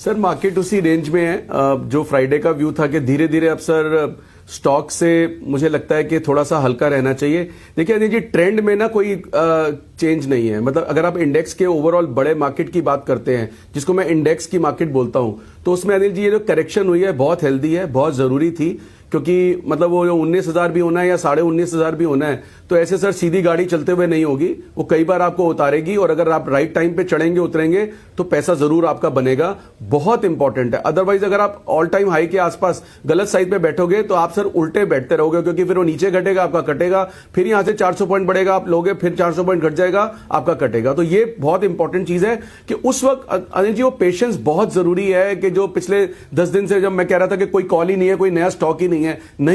Sir market उसी range में है जो फ्राइडे का व्यू था कि धीरे धीरे अब सर स्टॉक से मुझे लगता है कि थोड़ा सा हल्का रहना चाहिए। देखिए अनिल जी, ट्रेंड में ना कोई चेंज नहीं है। मतलब अगर आप इंडेक्स के ओवरऑल बड़े मार्केट की बात करते हैं, जिसको मैं इंडेक्स की मार्केट बोलता हूं, तो उसमें अनिल जी ये जो करेक्शन हुई है बहुत हेल्दी है, बहुत जरूरी थी। क्योंकि मतलब वो 19,000 भी होना है या 19,500 भी होना है, तो ऐसे सर सीधी गाड़ी चलते हुए नहीं होगी, वो कई बार आपको उतारेगी। और अगर आप राइट टाइम पे चढ़ेंगे उतरेंगे तो पैसा जरूर आपका बनेगा, बहुत इंपॉर्टेंट है। अदरवाइज अगर आप ऑल टाइम हाई के आसपास गलत साइड पे बैठोगे तो आप सर उल्टे बैठते रहोगे, क्योंकि फिर वो नीचे घटेगा आपका कटेगा, फिर यहां से 400 पॉइंट बढ़ेगा आप लोगे, फिर 400 पॉइंट घट जाएगा आपका कटेगा। तो ये बहुत इंपॉर्टेंट चीज है कि उस वक्त अनिल जी वो पेशेंस बहुत जरूरी है। कि जो पिछले 10 दिन से जब मैं कह रहा था कि कोई कॉल ही नहीं है, कोई नया स्टॉक ही नहीं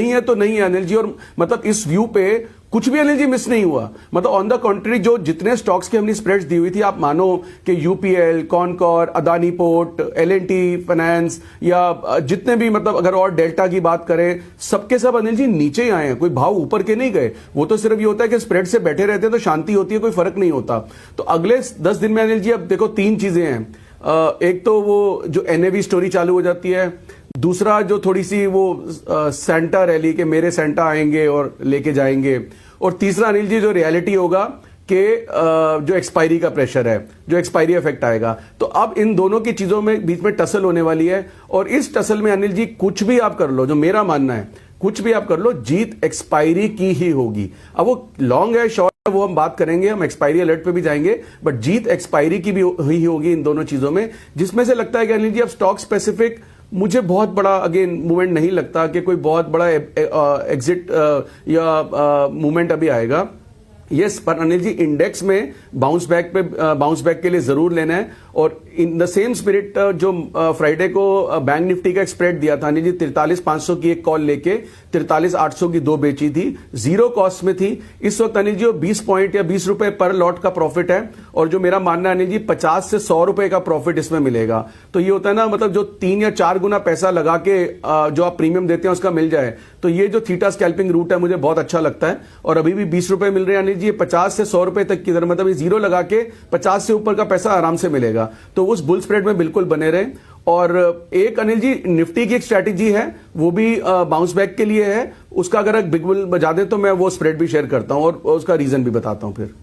है तो नहीं है अनिल जी। और मतलब इस व्यू पे कुछ भी अनिल जी मिस नहीं हुआ। मतलब ऑन द कॉन्ट्री जो जितने स्टॉक्स की हमने स्प्रेड्स दी हुई थी, आप मानो कि UPL, Concor, Adani port, L&T finance या जितने भी, मतलब अगर और डेल्टा की बात करें, सबके सब अनिल जी नीचे ही आए हैं, कोई भाव ऊपर के नहीं गए। वो तो सिर्फ ये होता है कि स्प्रेड से बैठे रहते हैं तो शांति होती है, कोई फर्क नहीं होता। तो अगले 10 दिन में अनिल जी अब देखो 3 चीजें हैं। एक तो वो जो एनएवी स्टोरी चालू हो जाती है, दूसरा जो थोड़ी सी वो सेंटा रैली के मेरे सेंटा आएंगे और लेके जाएंगे, और तीसरा अनिल जी जो रियलिटी होगा कि जो एक्सपायरी का प्रेशर है, जो एक्सपायरी इफेक्ट आएगा। तो अब इन दोनों की चीजों में बीच में टसल होने वाली है। और इस टसल में अनिल जी कुछ भी आप कर लो, जो मेरा मानना है, कुछ भी आप कर लो, जीत एक्सपायरी की ही होगी। अब वो लॉन्ग है शॉर्ट है वो हम बात करेंगे, हम एक्सपायरी अलर्ट पे भी जाएंगे, बट जीत एक्सपायरी की भी ही होगी इन दोनों चीजों में। जिसमें से लगता है कि अनिल जी अब स्टॉक स्पेसिफिक मुझे बहुत बड़ा अगेन मूवमेंट नहीं लगता कि कोई बहुत बड़ा एग्जिट या मूवमेंट अभी आएगा। यस, पर अनिल जी इंडेक्स में बाउंस बैक के लिए जरूर लेना है। और इन द सेम स्पिरिट जो फ्राइडे को बैंक निफ्टी का एक स्प्रेड दिया था अनिल जी, 43,500 की एक कॉल लेके 43,800 की 2 बेची थी, जीरो कॉस्ट में थी। इस वक्त अनिल जी 20 पॉइंट या 20 रुपए पर लॉट का प्रॉफिट है। और जो मेरा मानना है अनिल जी 50 से 100 रुपए का प्रॉफिट इसमें मिलेगा। तो ये होता है ना, मतलब जो 3 या 4 गुना पैसा लगा के जो आप प्रीमियम देते हैं उसका मिल जाए, तो ये जो थीटा स्कैल्पिंग रूट है मुझे बहुत अच्छा लगता है। और अभी भी 20 रुपए मिल रहे हैं अनिल जी, 50 से 100 रुपए तक की दर, मतलब ये जीरो लगा के 50 से ऊपर का पैसा आराम से मिलेगा। तो उस बुल स्प्रेड में बिल्कुल बने रहे। और एक अनिल जी निफ्टी की एक स्ट्रैटेजी है, वो भी बाउंस बैक के लिए है। उसका अगर बिग बुल बजा दे तो मैं वो स्प्रेड भी शेयर करता हूं और उसका रीजन भी बताता हूं फिर।